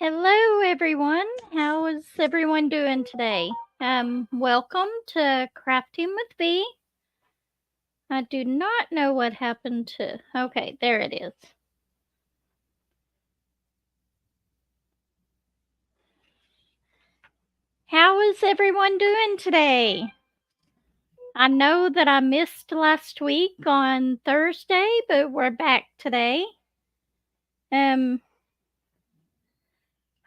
Hello, everyone. How is everyone doing today? Welcome to Crafting with V. I do not know what happened to. Okay, there it is. How is everyone doing today? I know that I missed last week on Thursday, but we're back today.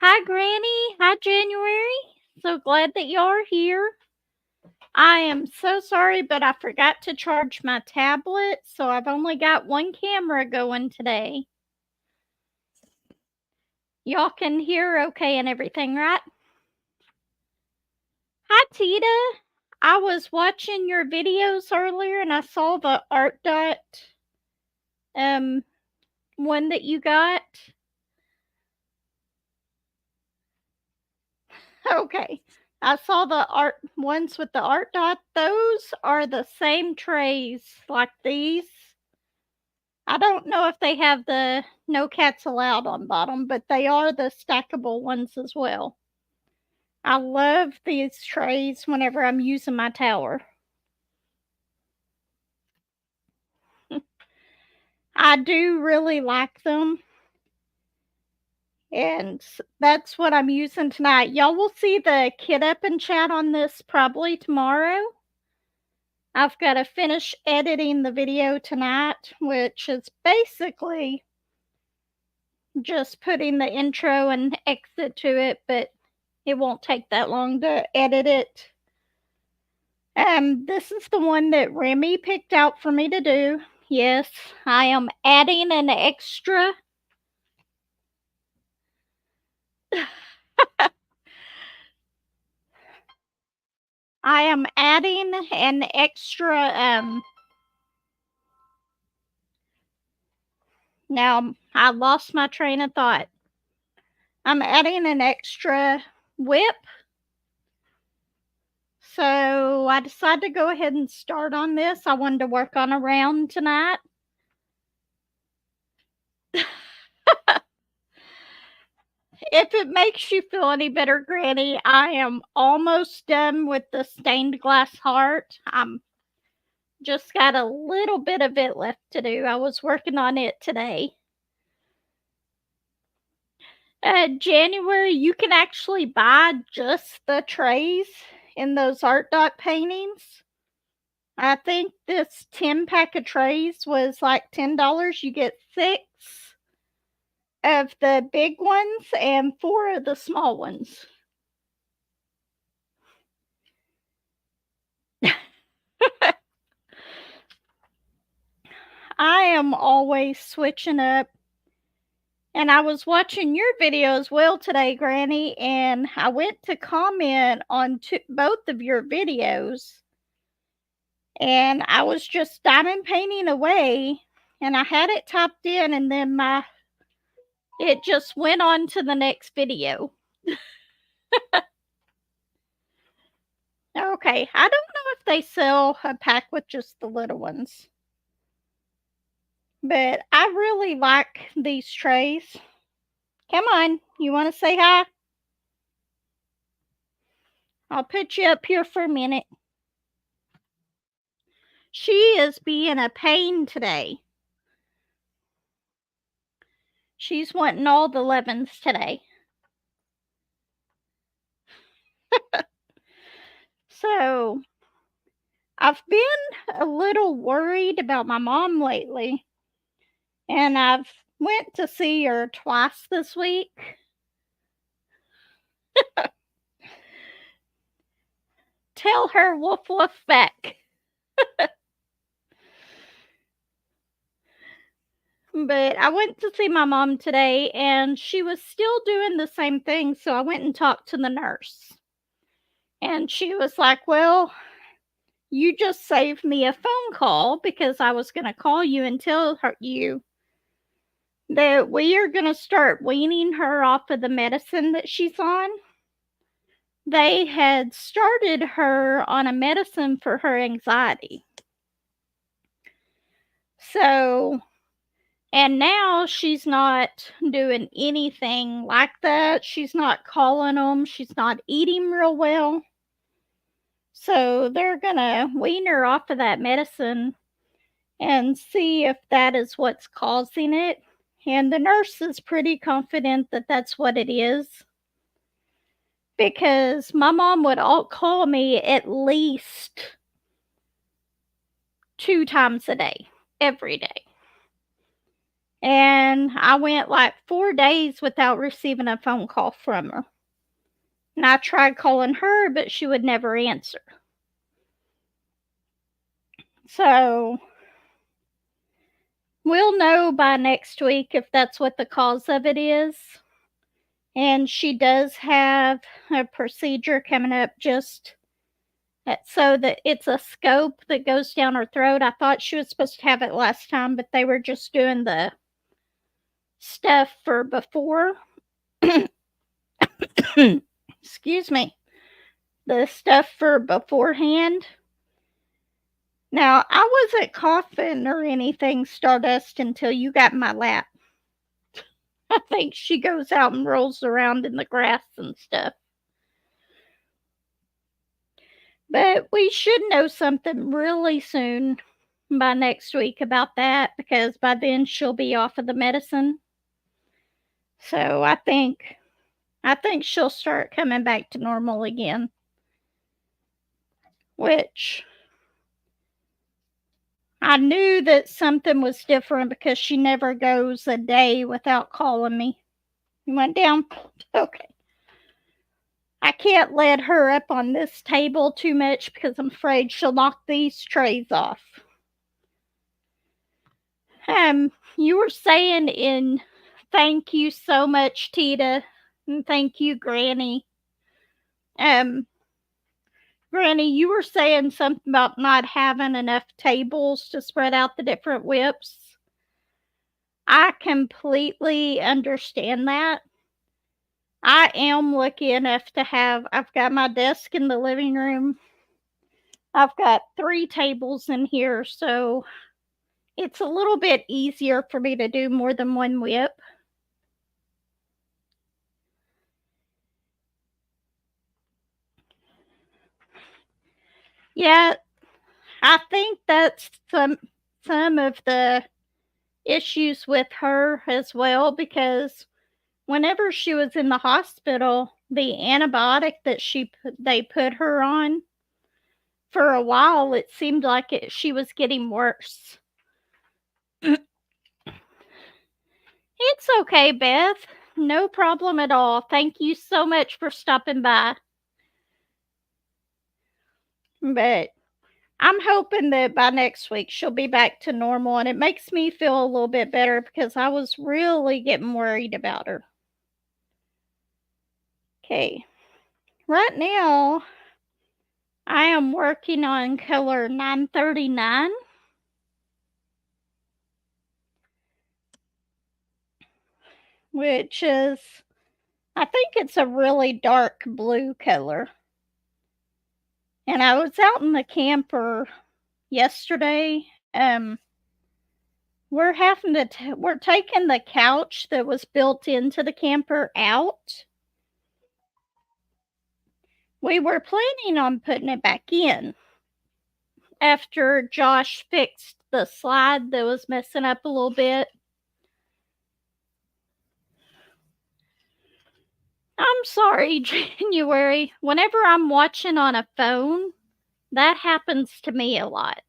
Hi, Granny. Hi, January. So glad that you're here. I am so sorry, but I forgot to charge my tablet, so I've only got one camera going today. Y'all can hear okay and everything, right? Hi, Tita. I was watching your videos earlier and I saw the art dot one that you got. Okay. I saw the art ones with the art dot. Those are the same trays like these. I don't know if they have the no cats allowed on bottom, but they are the stackable ones as well. I love these trays whenever I'm using my tower. I do really like them. And that's what I'm using tonight. Y'all will see the kit up and chat on this probably tomorrow. I've got to finish editing the video tonight, which is basically just putting the intro and exit to it, but it won't take that long to edit it. This is the one that Remy picked out for me to do. Yes, I am adding an extra. I am adding an extra, now I lost my train of thought. I'm adding an extra WIP. So I decided to go ahead and start on this. I wanted to work on a round tonight. If it makes you feel any better, Granny, I am almost done with the stained glass heart. I'm just got a little bit of it left to do. I was working on it today. January, you can actually buy just the trays in those art dot paintings. I think this 10 pack of trays was like $10. You get 6 of the big ones and 4 of the small ones. I am always switching up. And I was watching your video as well today, Granny, and I went to comment on both of your videos. And I was just diamond painting away, and I had it typed in, and then it just went on to the next video. Okay, I don't know if they sell a pack with just the little ones. But I really like these trays. Come on, you want to say hi? I'll put you up here for a minute. She is being a pain today. She's wanting all the 11s today. So, I've been a little worried about my mom lately. And I've went to see her twice this week. Tell her woof woof back. But I went to see my mom today and she was still doing the same thing. So I went and talked to the nurse. And she was like, well, you just saved me a phone call because I was going to call you and tell you that we are going to start weaning her off of the medicine that she's on. They had started her on a medicine for her anxiety. So And now she's not doing anything like that. She's not calling them. She's not eating real well. So they're gonna wean her off of that medicine and see if that is what's causing it. And the nurse is pretty confident that that's what it is because my mom would all call me at least 2 times a day, every day. And I went like 4 days without receiving a phone call from her. And I tried calling her, but she would never answer. So we'll know by next week if that's what the cause of it is. And she does have a procedure coming up just so that it's a scope that goes down her throat. I thought she was supposed to have it last time, but they were just doing the stuff for before. Excuse me. The stuff for beforehand. Now, I wasn't coughing or anything, Stardust, until you got in my lap. I think she goes out and rolls around in the grass and stuff. But we should know something really soon by next week about that because by then she'll be off of the medicine. So I think she'll start coming back to normal again. Which I knew that something was different because she never goes a day without calling me. You went down? Okay. I can't let her up on this table too much because I'm afraid she'll knock these trays off. You were saying in thank you so much, Tita, and thank you, Granny. Granny, you were saying something about not having enough tables to spread out the different WIPs. I completely understand that. I am lucky enough to I've got my desk in the living room. I've got 3 tables in here, so it's a little bit easier for me to do more than one WIP. Yeah, I think that's some of the issues with her as well because whenever she was in the hospital, the antibiotic that they put her on, for a while it seemed like she was getting worse. It's okay, Beth. No problem at all. Thank you so much for stopping by. But I'm hoping that by next week she'll be back to normal, and it makes me feel a little bit better because I was really getting worried about her. Okay. Right now, I am working on color 939. Which is, I think it's a really dark blue color. And I was out in the camper yesterday. We're we're taking the couch that was built into the camper out. We were planning on putting it back in after Josh fixed the slide that was messing up a little bit. I'm sorry, January. Whenever I'm watching on a phone, that happens to me a lot.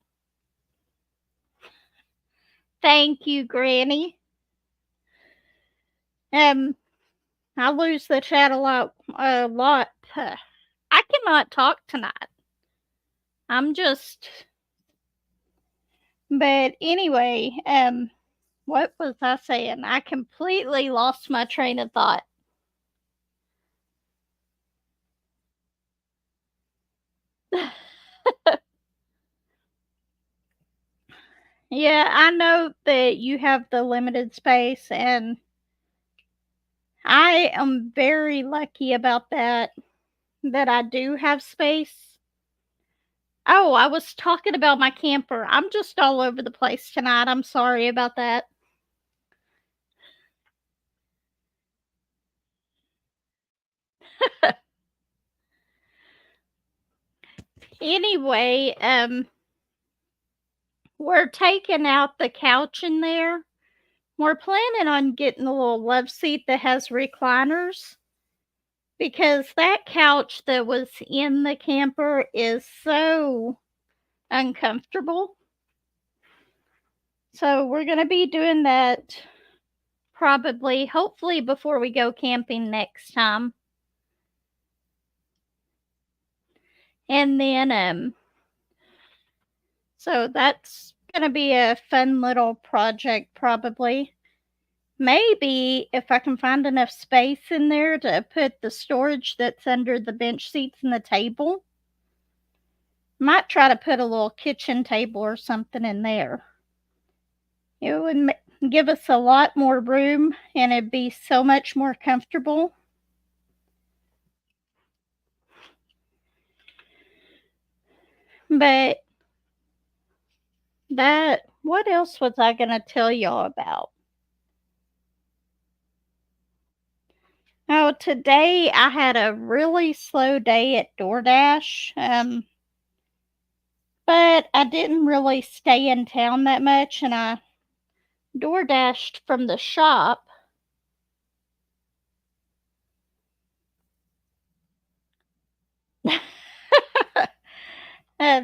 Thank you, Granny. I lose the chat a lot. I cannot talk tonight. But anyway, what was I saying? I completely lost my train of thought. Yeah, I know that you have the limited space, and I am very lucky about that I do have space. Oh, I was talking about my camper. I'm just all over the place tonight. I'm sorry about that. Anyway, we're taking out the couch in there. We're planning on getting a little love seat that has recliners because that couch that was in the camper is so uncomfortable. So we're going to be doing that probably, hopefully, before we go camping next time. And then, so that's going to be a fun little project, probably. Maybe if I can find enough space in there to put the storage that's under the bench seats and the table. Might try to put a little kitchen table or something in there. It would give us a lot more room and it'd be so much more comfortable. But what else was I going to tell y'all about? Oh, today I had a really slow day at DoorDash. But I didn't really stay in town that much and I DoorDashed from the shop. uh,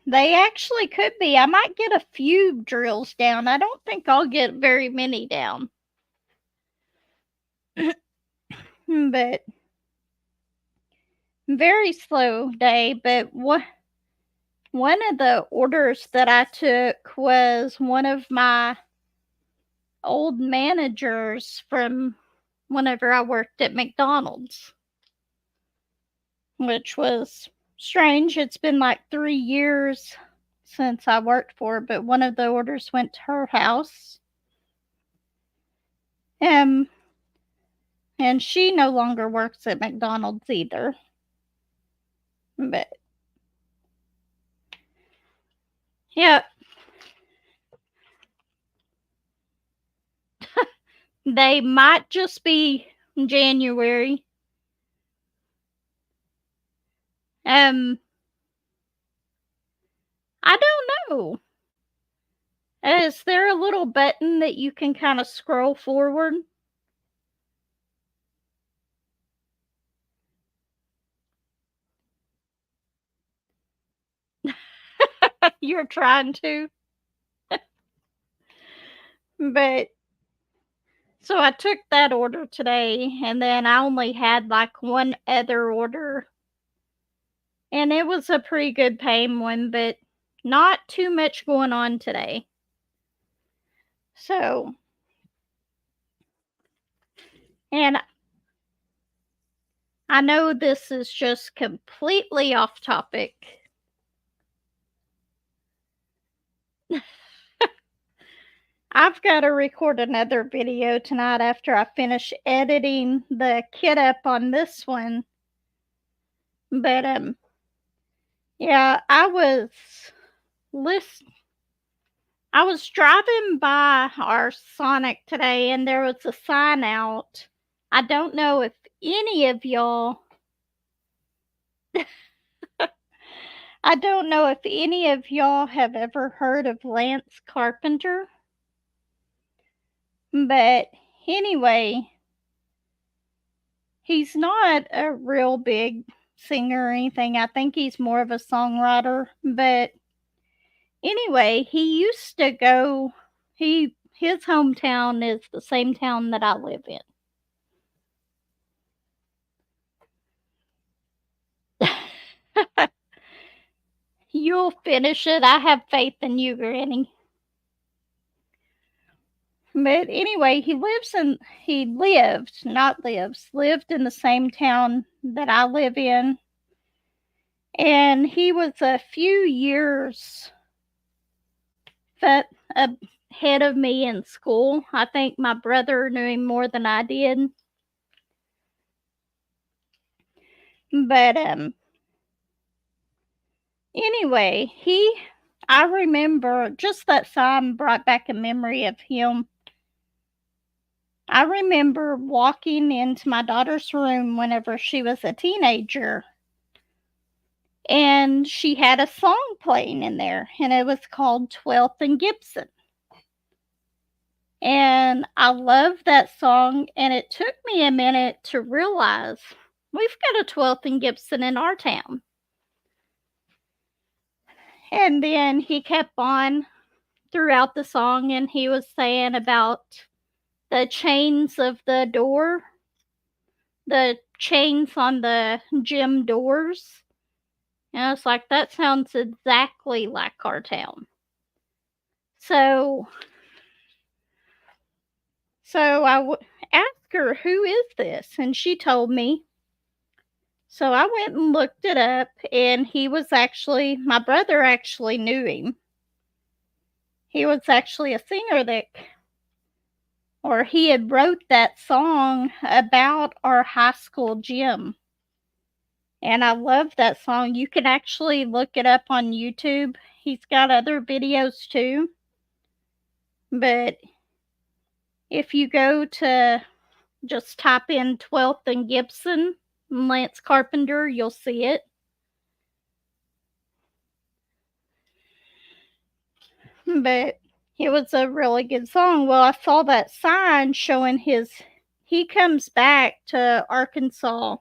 they actually could be. I might get a few drills down. I don't think I'll get very many down. But very slow day. But one of the orders that I took was one of my old managers from whenever I worked at McDonald's, which was strange. It's been like 3 years since I worked for her, but one of the orders went to her house. And she no longer works at McDonald's either. But yeah, they might just be January. I don't know. Is there a little button that you can kind of scroll forward? You're trying to. But so I took that order today, and then I only had like one other order. And it was a pretty good paying one, but not too much going on today. So, and I know this is just completely off topic. I've got to record another video tonight after I finish editing the kit up on this one. But yeah, I was driving by our Sonic today and there was a sign out. I don't know if any of y'all I don't know if any of y'all have ever heard of Lance Carpenter. But anyway, he's not a real big singer or anything. I think he's more of a songwriter. But anyway, he used to go, his hometown is the same town that I live in. You'll finish it. I have faith in you, Granny. But anyway, lived in the same town that I live in. And he was a few years ahead of me in school. I think my brother knew him more than I did. But anyway, I remember just that sign brought back a memory of him. I remember walking into my daughter's room whenever she was a teenager. and she had a song playing in there, and it was called 12th and Gibson. And I love that song, and it took me a minute to realize we've got a 12th and Gibson in our town. And then he kept on throughout the song, and he was saying about the chains of the door, the chains on the gym doors. And I was like, that sounds exactly like our town. So, so asked her, who is this? And she told me. So I went and looked it up, and he was actually, my brother actually knew him. He was actually a singer that, or he had wrote that song about our high school gym. And I love that song. You can actually look it up on YouTube. He's got other videos too. But if you go to just type in 12th and Gibson, Lance Carpenter, you'll see it. But it was a really good song. Well, I saw that sign showing he comes back to Arkansas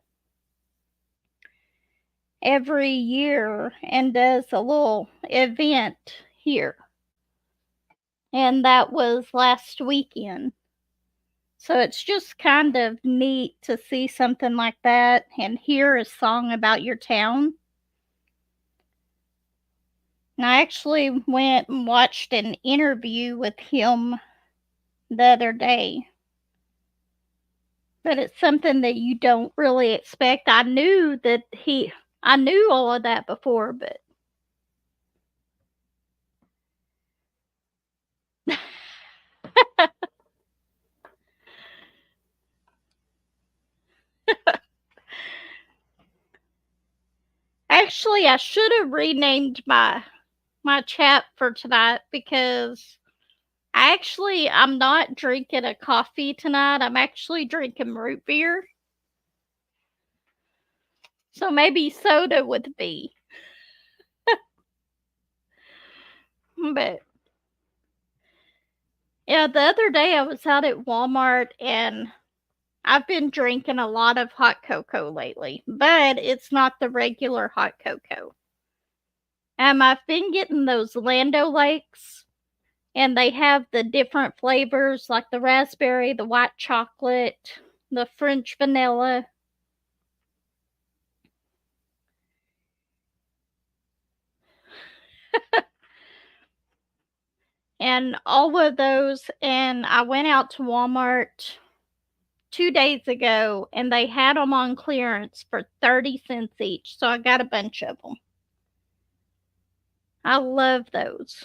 every year and does a little event here. And that was last weekend. So it's just kind of neat to see something like that and hear a song about your town. And I actually went and watched an interview with him the other day. But it's something that you don't really expect. I knew all of that before, but actually I should have renamed my chat for tonight because I'm not drinking a coffee tonight. I'm actually drinking root beer. So maybe soda with B. But yeah, the other day I was out at Walmart and I've been drinking a lot of hot cocoa lately, but it's not the regular hot cocoa. I've been getting those Lando Lakes, and they have the different flavors like the raspberry, the white chocolate, the French vanilla. And all of those, and I went out to Walmart 2 days ago, and they had them on clearance for 30 cents each, so I got a bunch of them. I love those.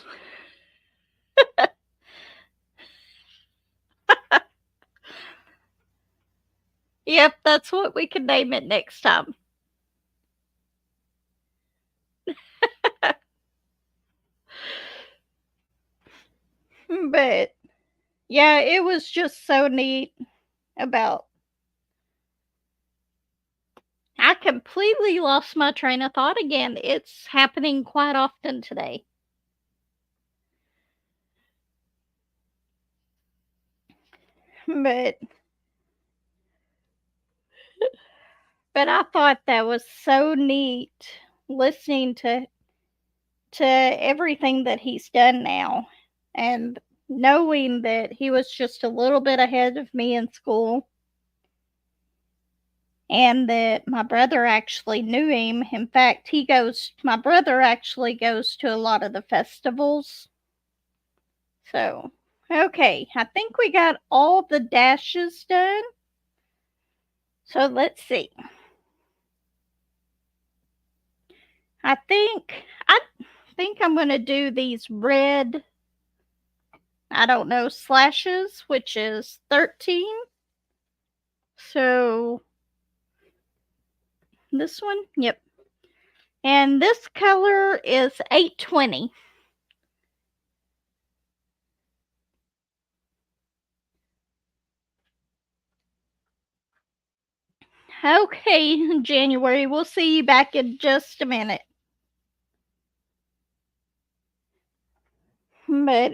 Yep, that's what we can name it next time. But, yeah, it was just so neat about I completely lost my train of thought again. It's happening quite often today. But I thought that was so neat listening to everything that he's done now and knowing that he was just a little bit ahead of me in school and that my brother actually knew him. In fact, my brother actually goes to a lot of the festivals. So, okay, I think we got all the dashes done. So let's see. I think I'm going to do these red, I don't know, slashes, which is 13. So this one, yep. And this color is 820. Okay, January, we'll see you back in just a minute. But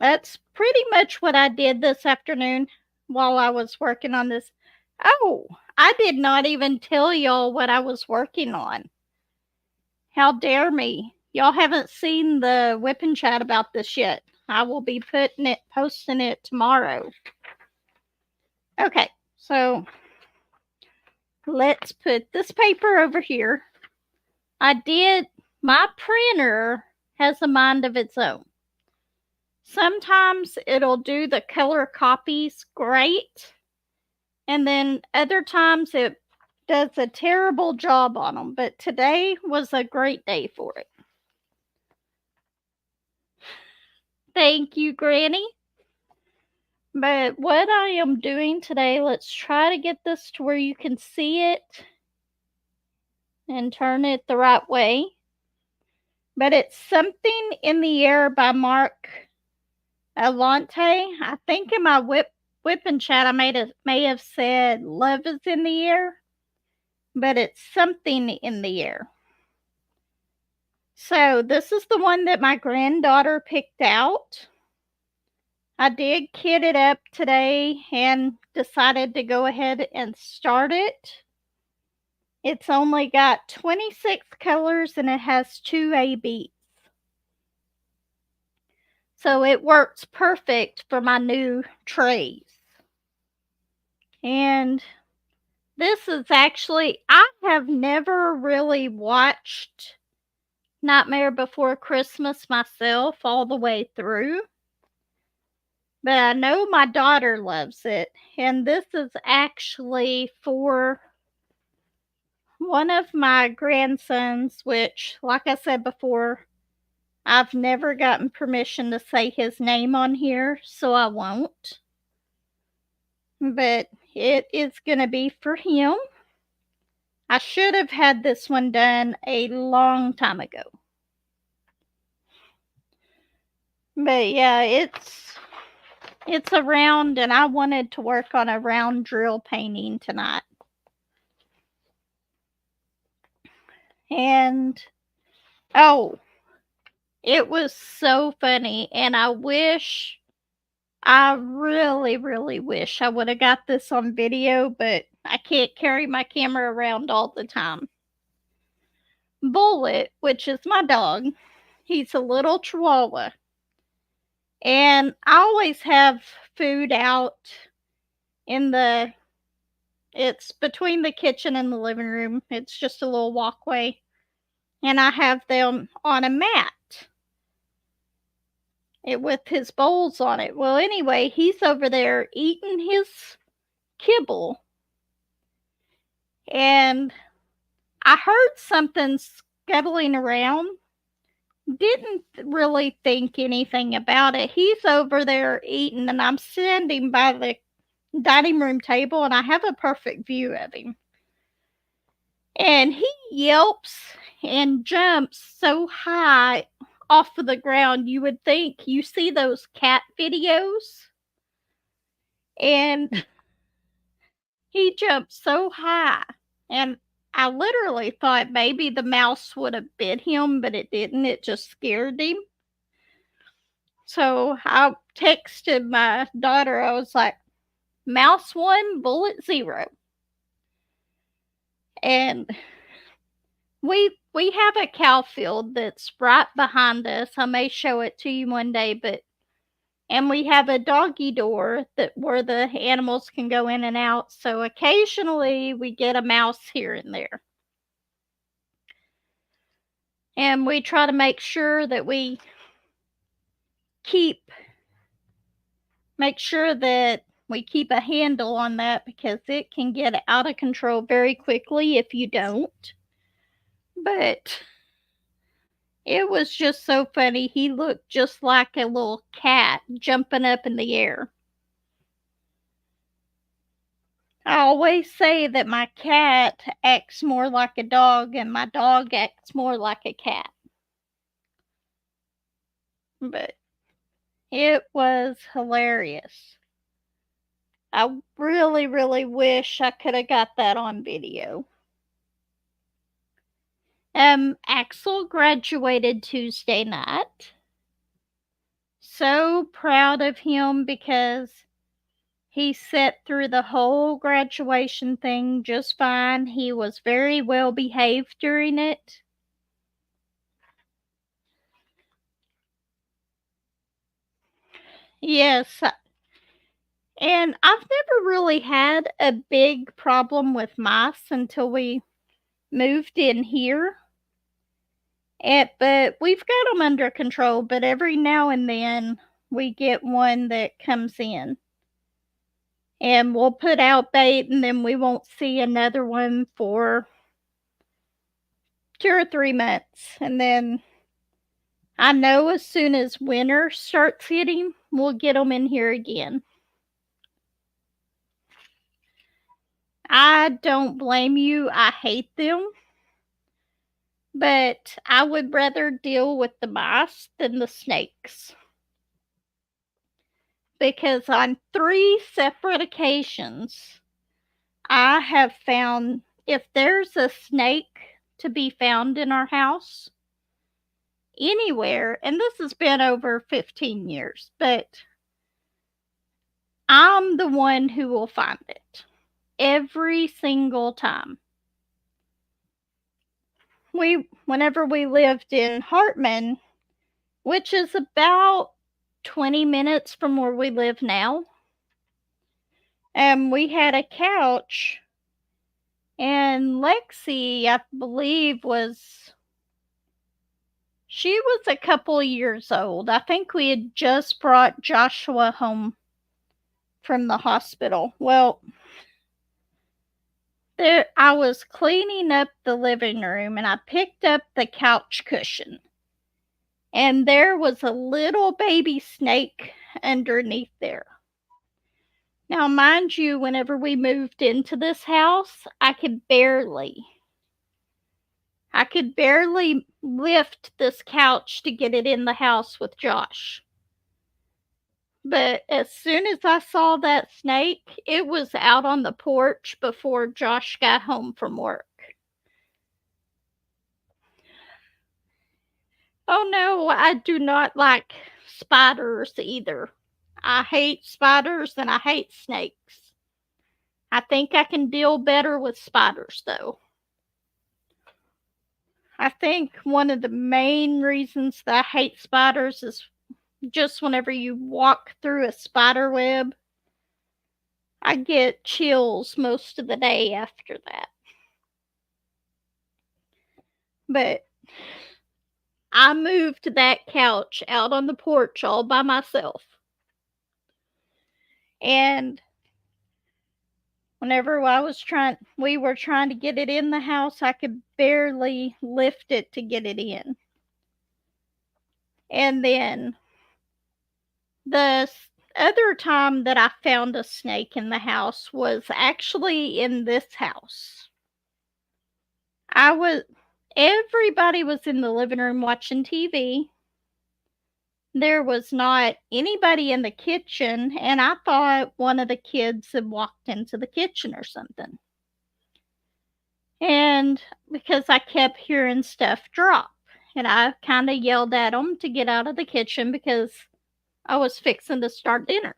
that's pretty much what I did this afternoon while I was working on this. Oh, I did not even tell y'all what I was working on. How dare me? Y'all haven't seen the WIP and chat about this yet. I will be posting it tomorrow. Okay, so let's put this paper over here. My printer has a mind of its own. Sometimes it'll do the color copies great, and then other times it does a terrible job on them. But today was a great day for it. Thank you, Granny. But what I am doing today, let's try to get this to where you can see it and turn it the right way. But it's Something in the Air by Mark Alante. I think in my whip and chat I may have said Love is in the Air, but it's Something in the Air. So this is the one that my granddaughter picked out. I did kit it up today and decided to go ahead and start it. It's only got 26 colors and it has 2 ABs. So it works perfect for my new trays. And this is actually, I have never really watched Nightmare Before Christmas myself all the way through. But I know my daughter loves it. And this is actually for one of my grandsons, which, like I said before, I've never gotten permission to say his name on here, so I won't. But it is going to be for him. I should have had this one done a long time ago. But yeah, it's a round, and I wanted to work on a round drill painting tonight. And oh, it was so funny, and I really, really wish I would have got this on video, but I can't carry my camera around all the time. Bullet, which is my dog, he's a little chihuahua. And I always have food out it's between the kitchen and the living room. It's just a little walkway. And I have them on a mat with his bowls on it. Well, anyway, he's over there eating his kibble. And I heard something scuttling around. Didn't really think anything about it. He's over there eating, and I'm standing by the dining room table, and I have a perfect view of him. And he yelps and jumps so high off of the ground, you would think you see those cat videos. And he jumped so high, and I literally thought maybe the mouse would have bit him, but it didn't. It just scared him. So I texted my daughter. I was like, mouse 1, bullet 0. And we have a cow field that's right behind us. I may show it to you one day, and we have a doggy door where the animals can go in and out. So occasionally we get a mouse here and there. And we try to make sure that we keep a handle on that, because it can get out of control very quickly if you don't. But it was just so funny. He looked just like a little cat jumping up in the air. I always say that my cat acts more like a dog and my dog acts more like a cat. But it was hilarious. I really, really wish I could have got that on video. Axel graduated Tuesday night. So proud of him because he sat through the whole graduation thing just fine. He was very well behaved during it. Yes, and I've never really had a big problem with mice until we moved in here. But we've got them under control, but every now and then we get one that comes in. And we'll put out bait and then we won't see another one for 2 or 3 months. And then I know as soon as winter starts hitting, we'll get them in here again. I don't blame you. I hate them. But I would rather deal with the mice than the snakes. Because on 3 separate occasions, I have found if there's a snake to be found in our house anywhere, and this has been over 15 years, but I'm the one who will find it every single time. Whenever we lived in Hartman, which is about 20 minutes from where we live now, and we had a couch, and Lexi, I believe, she was a couple years old. I think we had just brought Joshua home from the hospital. Well, I was cleaning up the living room and I picked up the couch cushion. And there was a little baby snake underneath there. Now, mind you, whenever we moved into this house, I could barely lift this couch to get it in the house with Josh. But as soon as I saw that snake, it was out on the porch before Josh got home from work. Oh no, I do not like spiders either. I hate spiders and I hate snakes. I think I can deal better with spiders though. I think one of the main reasons that I hate spiders is just whenever you walk through a spider web, I get chills most of the day after that. But I moved that couch out on the porch all by myself. And whenever we were trying to get it in the house, I could barely lift it to get it in. And then the other time that I found a snake in the house was actually in this house. Everybody was in the living room watching TV. There was not anybody in the kitchen, and I thought one of the kids had walked into the kitchen or something. And because I kept hearing stuff drop, and I kind of yelled at them to get out of the kitchen because I was fixing to start dinner.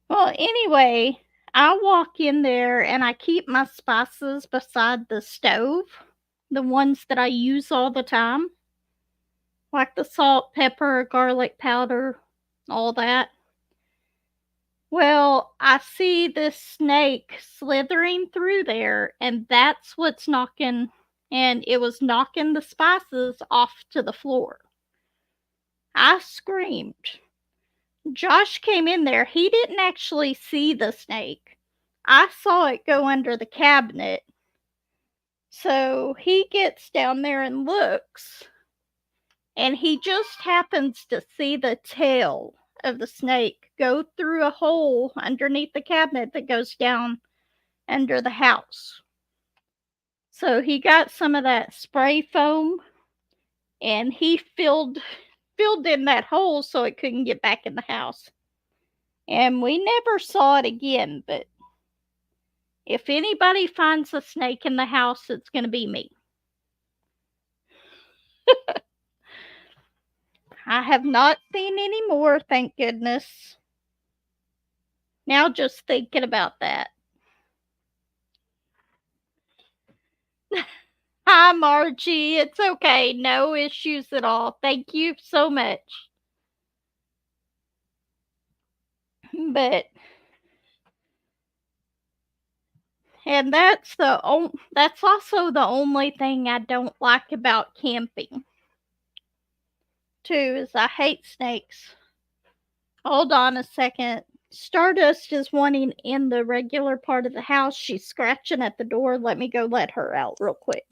Well, anyway, I walk in there and I keep my spices beside the stove, the ones that I use all the time, like the salt, pepper, garlic powder, all that. Well, I see this snake slithering through there, and that's what's it was knocking the spices off to the floor. I screamed. Josh came in there. He didn't actually see the snake. I saw it go under the cabinet. So he gets down there and looks, and he just happens to see the tail of the snake go through a hole underneath the cabinet that goes down under the house. So he got some of that spray foam and he filled in that hole so it couldn't get back in the house. And we never saw it again, but If anybody finds a snake in the house, it's gonna be me. I have not seen any more, thank goodness. Now just thinking about that. Hi, Margie. It's okay. No issues at all. Thank you so much. But and that's also the only thing I don't like about camping, too, is I hate snakes. Hold on a second. Stardust is wanting in the regular part of the house. She's scratching at the door. Let me go let her out real quick.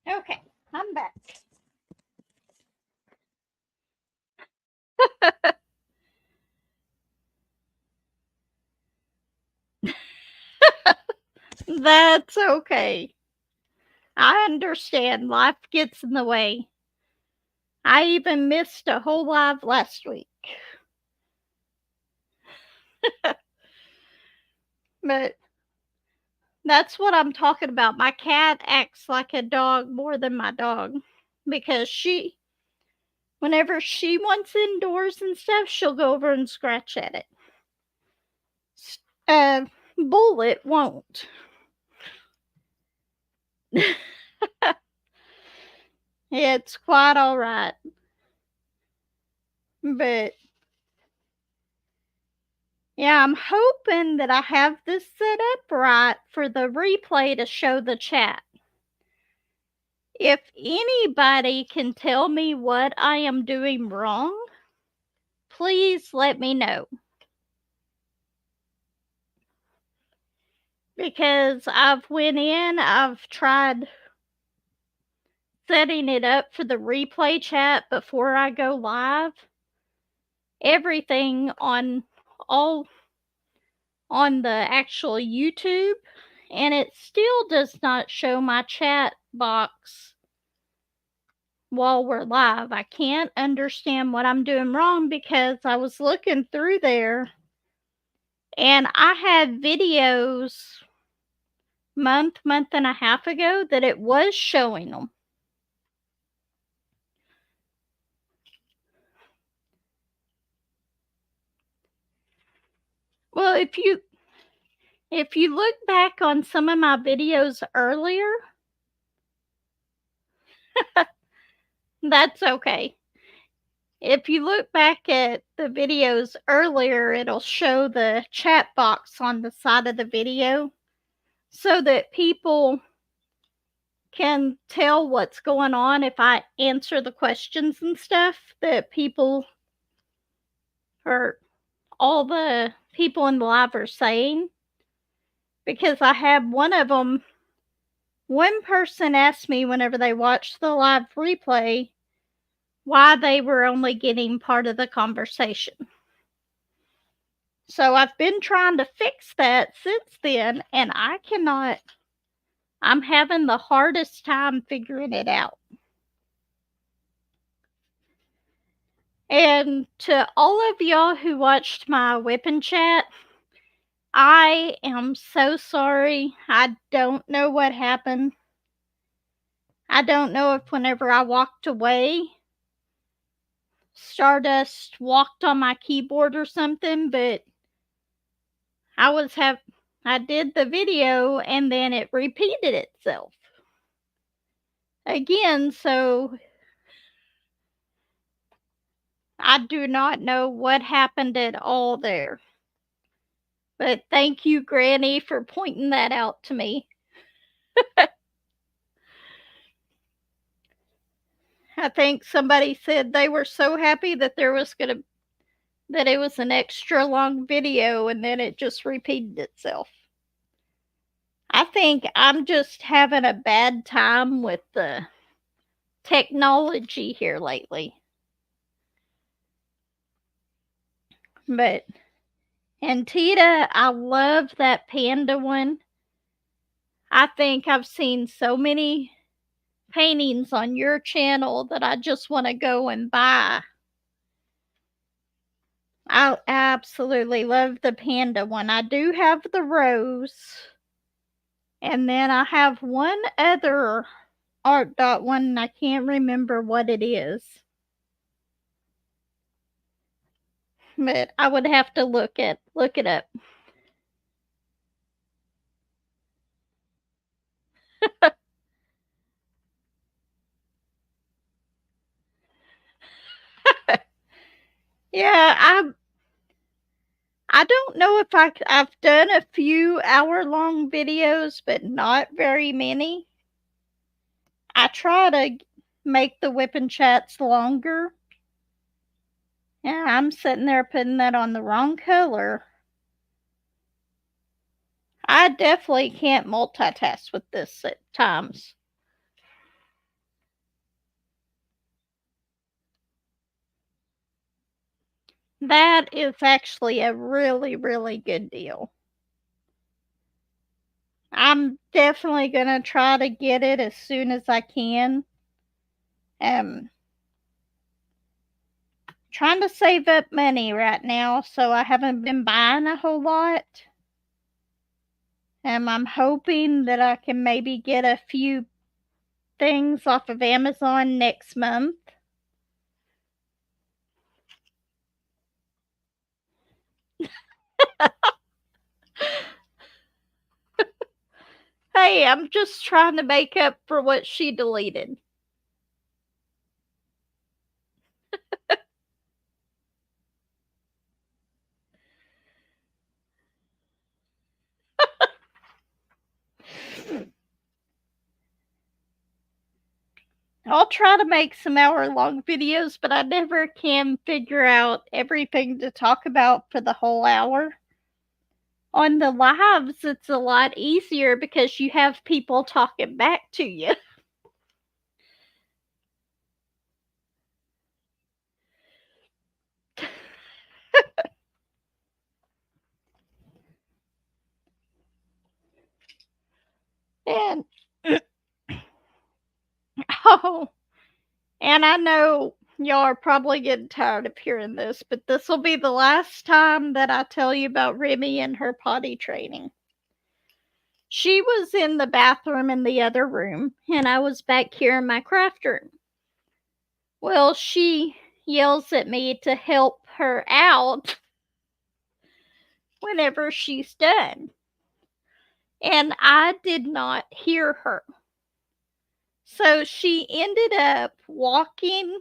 Okay, I'm back. That's okay. I understand. Life gets in the way. I even missed a whole live last week. But that's what I'm talking about. My cat acts like a dog more than my dog because whenever she wants indoors and stuff, she'll go over and scratch at it. Uh, Bullet won't. It's quite all right. But yeah, I'm hoping that I have this set up right for the replay to show the chat. If anybody can tell me what I am doing wrong, please let me know. Because I've tried setting it up for the replay chat before I go live. Everything all on the actual YouTube, and it still does not show my chat box while we're live. I can't understand what I'm doing wrong because I was looking through there and I had videos month and a half ago that it was showing them. Well, if you look back on some of my videos earlier, that's okay. If you look back at the videos earlier, it'll show the chat box on the side of the video so that people can tell what's going on if I answer the questions and stuff that people or all the people in the live are saying. Because I had one person asked me whenever they watched the live replay why they were only getting part of the conversation. So I've been trying to fix that since then, and I'm having the hardest time figuring it out. And to all of y'all who watched my WIP and chat, I am so sorry. I don't know what happened. I don't know if whenever I walked away, Stardust walked on my keyboard or something, but I did the video and then it repeated itself again, so I do not know what happened at all there. But thank you, Granny, for pointing that out to me. I think somebody said they were so happy that that it was an extra long video and then it just repeated itself. I think I'm just having a bad time with the technology here lately. But and Tita, I love that panda one. I think I've seen so many paintings on your channel that I just want to go and buy. I absolutely love the panda one. I do have the rose. And then I have one other art dot one, and I can't remember what it is. But I would have to look it up. Yeah, I don't know if I've done a few hour-long videos, but not very many. I try to make the whip and chats longer. And I'm sitting there putting that on the wrong color. I definitely can't multitask with this at times. That is actually a really, really good deal. I'm definitely gonna try to get it as soon as I can. Um, trying to save up money right now, so I haven't been buying a whole lot. I'm hoping that I can maybe get a few things off of Amazon next month. Hey, I'm just trying to make up for what she deleted. I'll try to make some hour-long videos, but I never can figure out everything to talk about for the whole hour. On the lives, it's a lot easier because you have people talking back to you. And oh, and I know y'all are probably getting tired of hearing this, but this will be the last time that I tell you about Remy and her potty training. She was in the bathroom in the other room, and I was back here in my craft room. Well, she yells at me to help her out whenever she's done. And I did not hear her. So she ended up walking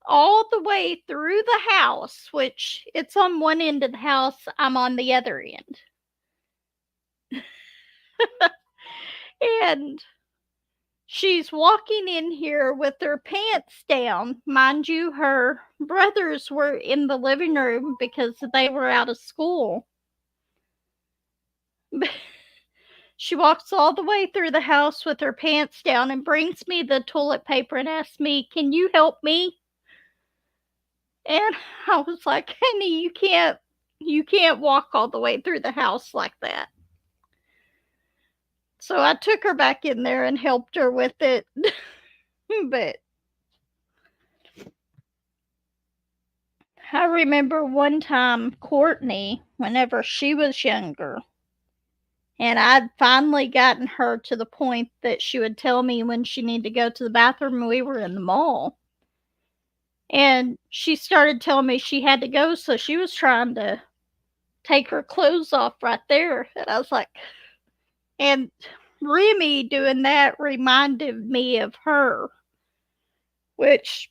all the way through the house, which it's on one end of the house, I'm on the other end. And she's walking in here with her pants down. Mind you, her brothers were in the living room because they were out of school. She walks all the way through the house with her pants down and brings me the toilet paper and asks me, "Can you help me?" And I was like, "Honey, you can't walk all the way through the house like that." So I took her back in there and helped her with it. But I remember one time Courtney, whenever she was younger, and I'd finally gotten her to the point that she would tell me when she needed to go to the bathroom, and we were in the mall. And she started telling me she had to go, so she was trying to take her clothes off right there. And I was like, and Remy doing that reminded me of her, which,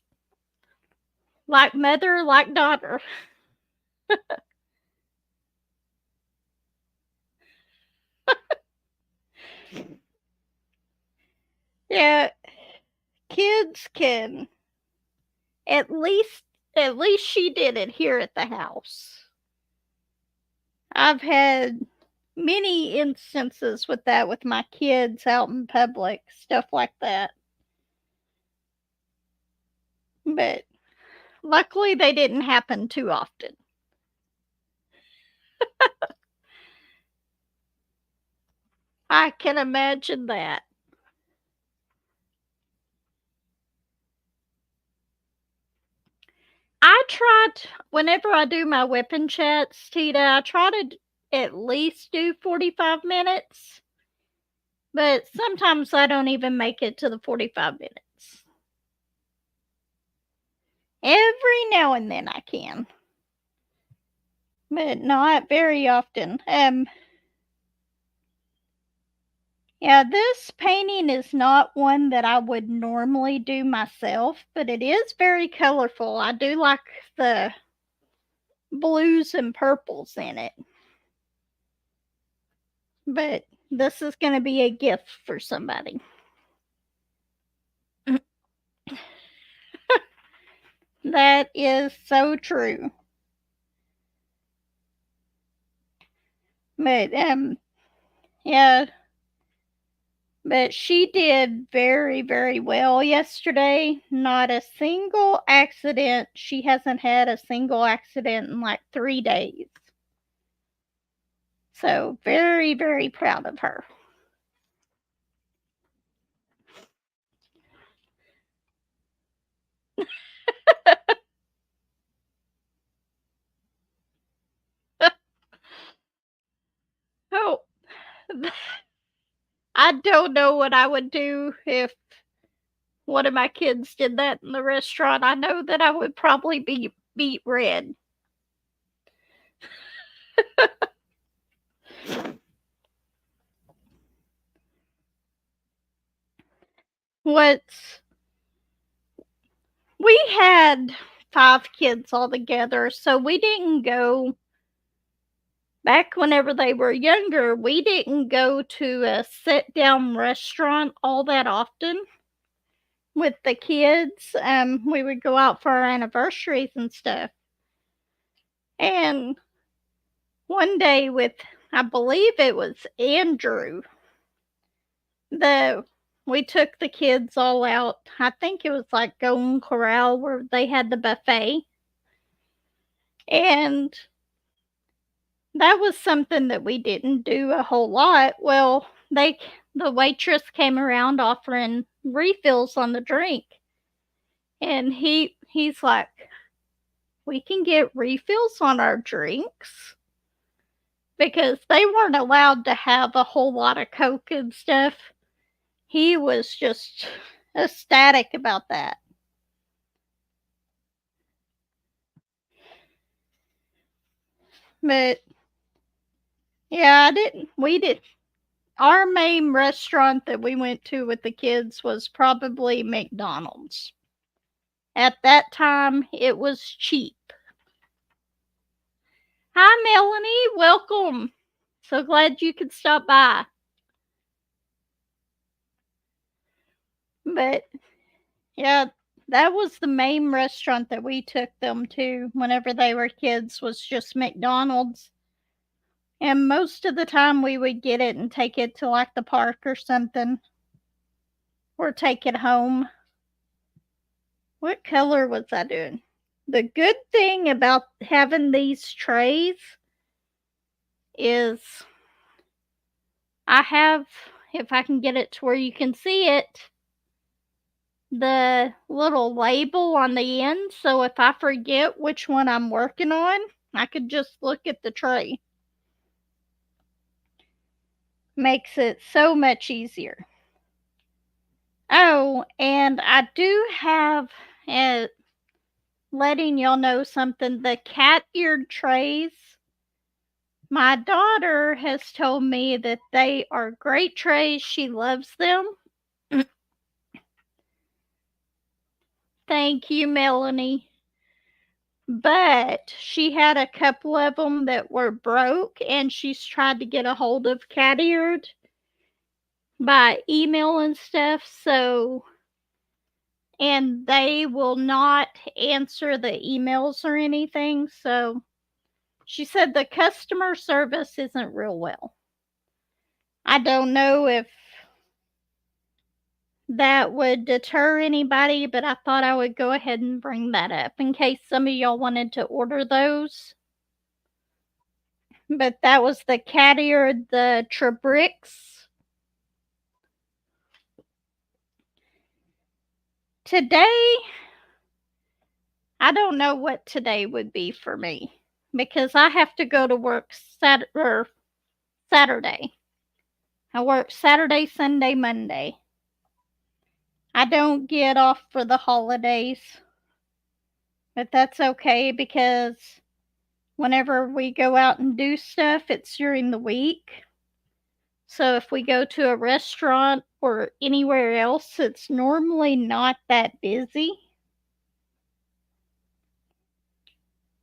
like mother, like daughter. Yeah, kids can at least she did it here at the house. I've had many instances with that with my kids out in public, stuff like that. but luckily they didn't happen too often. I can imagine that. I try to whenever I do my whipping chats, Tita, I try to at least do 45 minutes, but sometimes I don't even make it to the 45 minutes. Every now and then I can, but not very often. Yeah, this painting is not one that I would normally do myself, but it is very colorful. I do like the blues and purples in it. But this is going to be a gift for somebody. That is so true. But yeah, but she did very, very well yesterday. Not a single accident. She hasn't had a single accident in like 3 days. So, very, very proud of her. Oh, I don't know what I would do if one of my kids did that in the restaurant. I know that I would probably be beat red. What's We had 5 kids altogether, so we didn't go back whenever they were younger, we didn't go to a sit-down restaurant all that often with the kids. We would go out for our anniversaries and stuff. And one day with I believe it was Andrew, the we took the kids all out. I think it was like Golden Corral where they had the buffet. And that was something that we didn't do a whole lot. Well, the waitress came around offering refills on the drink, and he's like, "We can get refills on our drinks?" Because they weren't allowed to have a whole lot of Coke and stuff. He was just ecstatic about that. But yeah, I didn't we did our main restaurant that we went to with the kids was probably McDonald's. At that time, it was cheap. Hi, Melanie. Welcome. So glad you could stop by. But yeah, that was the main restaurant that we took them to whenever they were kids was just McDonald's. And most of the time we would get it and take it to like the park or something or take it home. What color was I doing? The good thing about having these trays is I have, if I can get it to where you can see it, the little label on the end. So if I forget which one I'm working on, I could just look at the tray. Makes it so much easier. Oh, and I do have letting y'all know something. The cat eared trays, my daughter has told me that they are great trays. She loves them. Thank you, Melanie. But she had a couple of them that were broke, and she's tried to get a hold of cat eared by email and stuff. So, and they will not answer the emails or anything. So, she said the customer service isn't real well. I don't know if that would deter anybody, but I thought I would go ahead and bring that up in case some of y'all wanted to order those. But that was the Caddy or the Trebrix. Today, I don't know what today would be for me because I have to go to work Saturday. I work Saturday, Sunday, Monday. I don't get off for the holidays, but that's okay because whenever we go out and do stuff, it's during the week. So if we go to a restaurant or anywhere else, it's normally not that busy.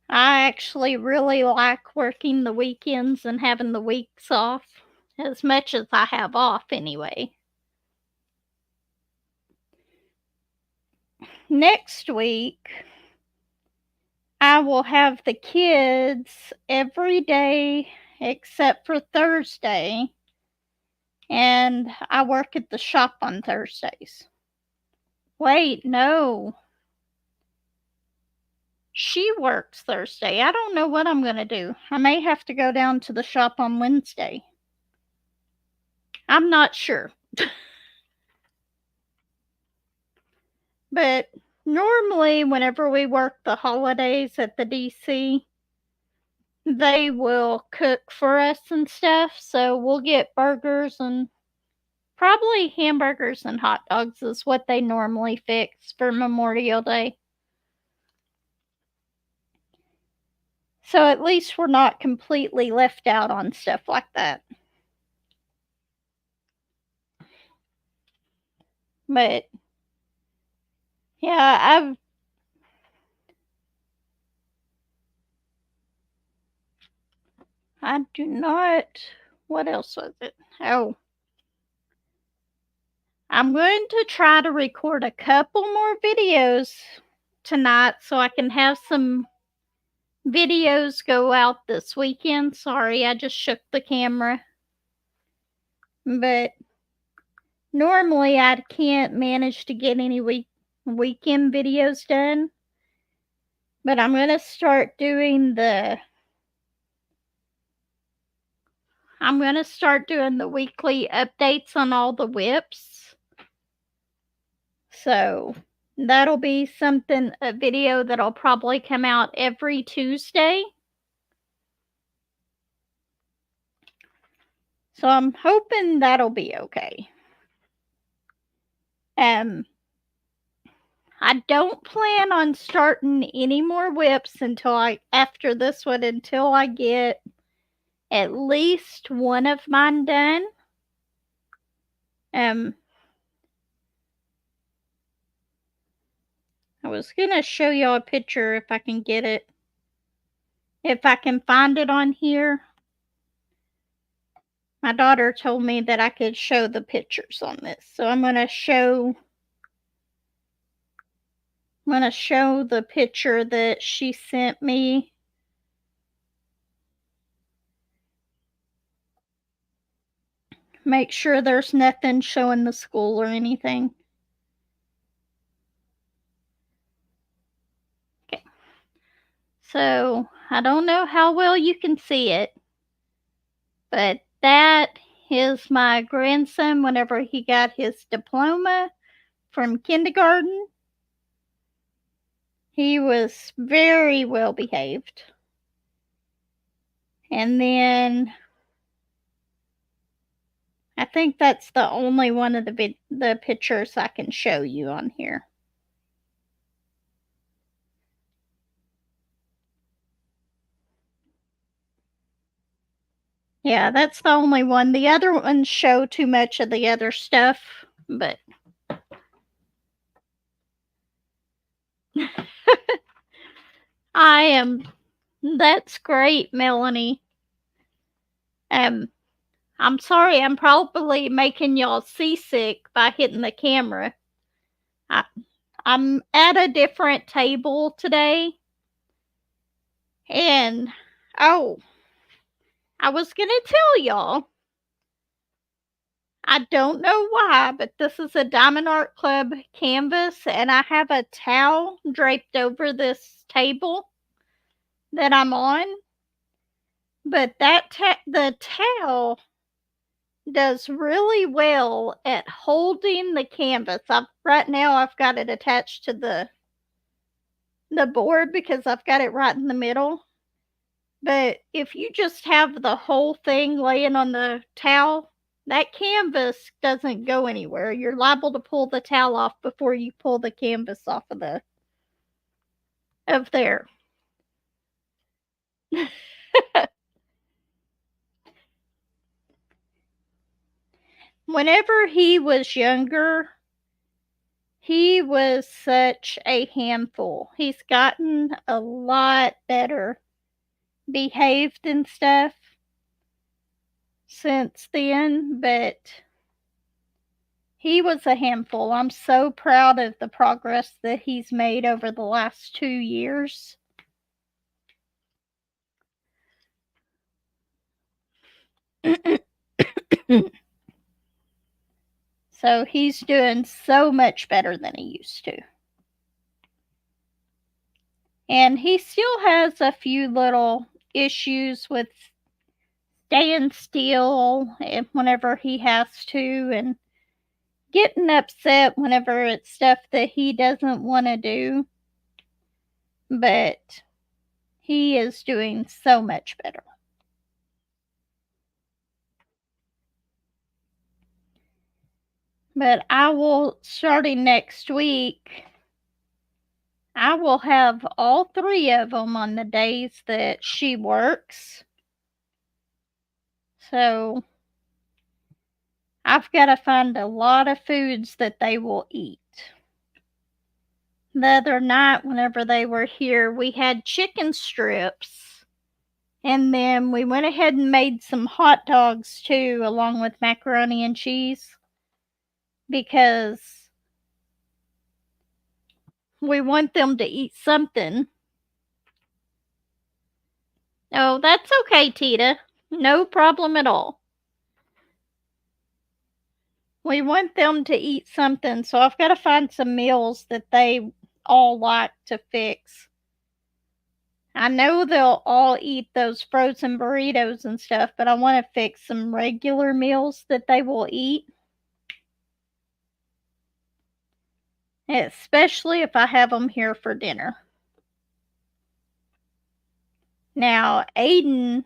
I actually really like working the weekends and having the weeks off, as much as I have off anyway. Next week, I will have the kids every day except for Thursday, and I work at the shop on Thursdays. Wait, no. She works Thursday. I don't know what I'm gonna do. I may have to go down to the shop on Wednesday. I'm not sure. But normally, whenever we work the holidays at the DC, they will cook for us and stuff. So we'll get burgers and probably hamburgers and hot dogs is what they normally fix for Memorial Day. So at least we're not completely left out on stuff like that. But yeah, I do not. What else was it? Oh, I'm going to try to record a couple more videos tonight so I can have some videos go out this weekend. Sorry, I just shook the camera. But normally I can't manage to get any weekend videos done. But I'm going to start doing the weekly updates on all the WIPs. So that'll be a video that'll probably come out every Tuesday. So I'm hoping that'll be okay. I don't plan on starting any more WIPs after this one until I get at least one of mine done. I was gonna show y'all a picture if I can get it. If I can find it on here. My daughter told me that I could show the pictures on this. So I'm gonna show the picture that she sent me. Make sure there's nothing showing the school or anything. Okay. So I don't know how well you can see it, but that is my grandson whenever he got his diploma from kindergarten. He was very well behaved. And then I think that's the only one of the pictures I can show you on here. Yeah, that's the only one. The other ones show too much of the other stuff, but that's great, Melanie. I'm sorry, I'm probably making y'all seasick by hitting the camera. I'm at a different table today. And, oh, I was going to tell y'all, I don't know why, but this is a Diamond Art Club canvas, and I have a towel draped over this table that I'm on, but the towel does really well at holding the canvas. Right now I've got it attached to the board because I've got it right in the middle. But if you just have the whole thing laying on the towel, that canvas doesn't go anywhere. You're liable to pull the towel off before you pull the canvas off of there. Whenever he was younger, he was such a handful. He's gotten a lot better behaved and stuff since then, but he was a handful. I'm so proud of the progress that he's made over the last 2 years. So he's doing so much better than he used to. And he still has a few little issues with staying still whenever he has to, and getting upset whenever it's stuff that he doesn't want to do. But he is doing so much better. But I will, starting next week, I will have all 3 of them on the days that she works. So I've got to find a lot of foods that they will eat. The other night, whenever they were here, we had chicken strips. And then we went ahead and made some hot dogs too, along with macaroni and cheese. Because we want them to eat something. Oh, that's okay, Tita. No problem at all. We want them to eat something, so I've got to find some meals that they all like to fix. I know they'll all eat those frozen burritos and stuff, but I want to fix some regular meals that they will eat. Especially if I have them here for dinner. Now, Aiden,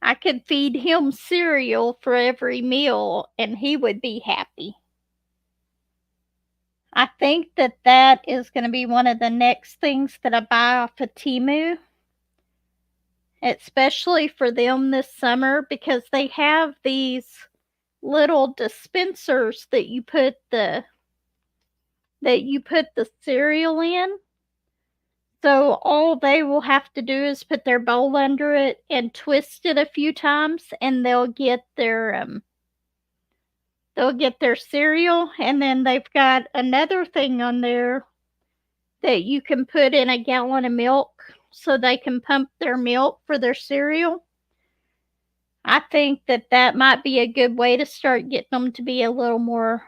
I could feed him cereal for every meal and he would be happy. I think that that is going to be one of the next things that I buy off of Temu, especially for them this summer, because they have these little dispensers that you put the cereal in. So all they will have to do is put their bowl under it and twist it a few times, and they'll get their cereal. And then they've got another thing on there that you can put in a gallon of milk so they can pump their milk for their cereal. I think that that might be a good way to start getting them to be a little more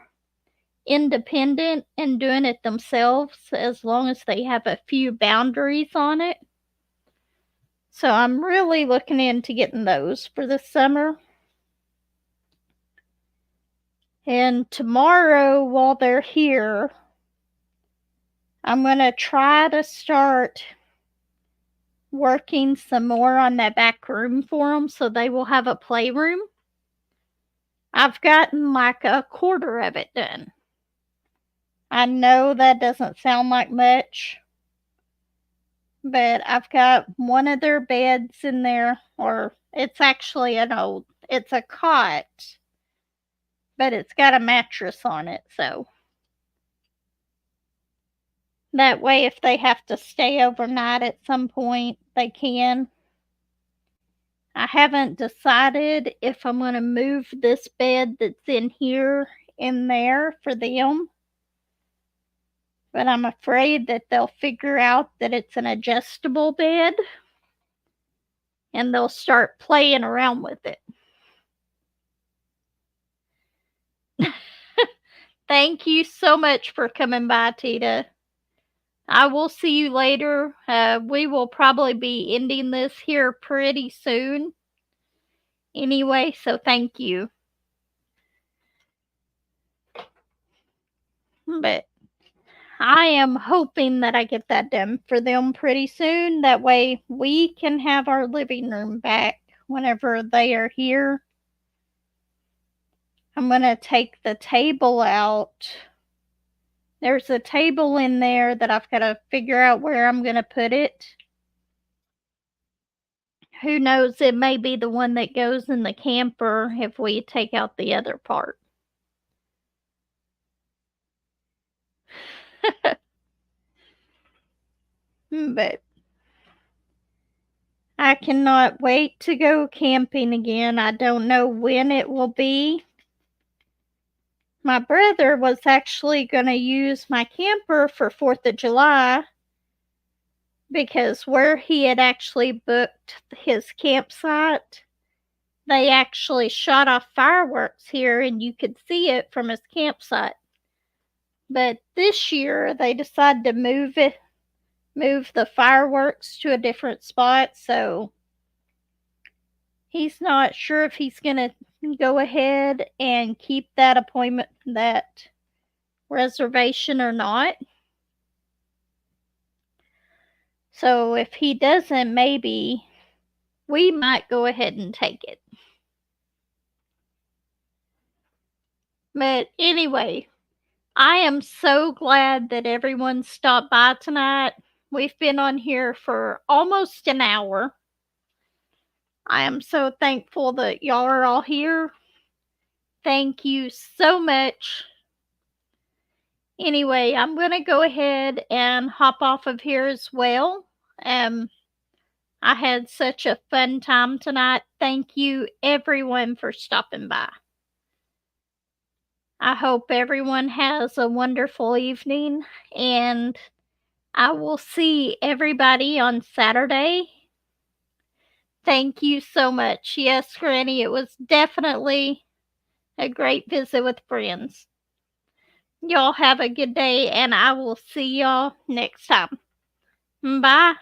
independent and doing it themselves, as long as they have a few boundaries on it. So I'm really looking into getting those for this summer. And tomorrow, while they're here, I'm going to try to start working some more on that back room for them so they will have a playroom. I've gotten like a quarter of it done. I know that doesn't sound like much, but I've got one of their beds in there, or it's actually it's a cot, but it's got a mattress on it, so that way if they have to stay overnight at some point, they can. I haven't decided if I'm going to move this bed that's in here in there for them, but I'm afraid that they'll figure out that it's an adjustable bed and they'll start playing around with it. Thank you so much for coming by, Tita. I will see you later. We will probably be ending this here pretty soon anyway, so thank you. But I am hoping that I get that done for them pretty soon. That way we can have our living room back whenever they are here. I'm going to take the table out. There's a table in there that I've got to figure out where I'm going to put it. Who knows, it may be the one that goes in the camper if we take out the other part. But I cannot wait to go camping again. I don't know when it will be. My brother was actually going to use my camper for 4th of July because where he had actually booked his campsite, they actually shot off fireworks here and you could see it from his campsite. But this year they decided to move the fireworks to a different spot, so he's not sure if he's going to go ahead and keep that appointment, that reservation or not. So if he doesn't, maybe we might go ahead and take it. But anyway, I am so glad that everyone stopped by tonight. We've been on here for almost an hour. I am so thankful that y'all are all here. Thank you so much. Anyway, I'm going to go ahead and hop off of here as well. I had such a fun time tonight. Thank you, everyone, for stopping by. I hope everyone has a wonderful evening, and I will see everybody on Saturday. Thank you so much. Yes, Granny, it was definitely a great visit with friends. Y'all have a good day, and I will see y'all next time. Bye.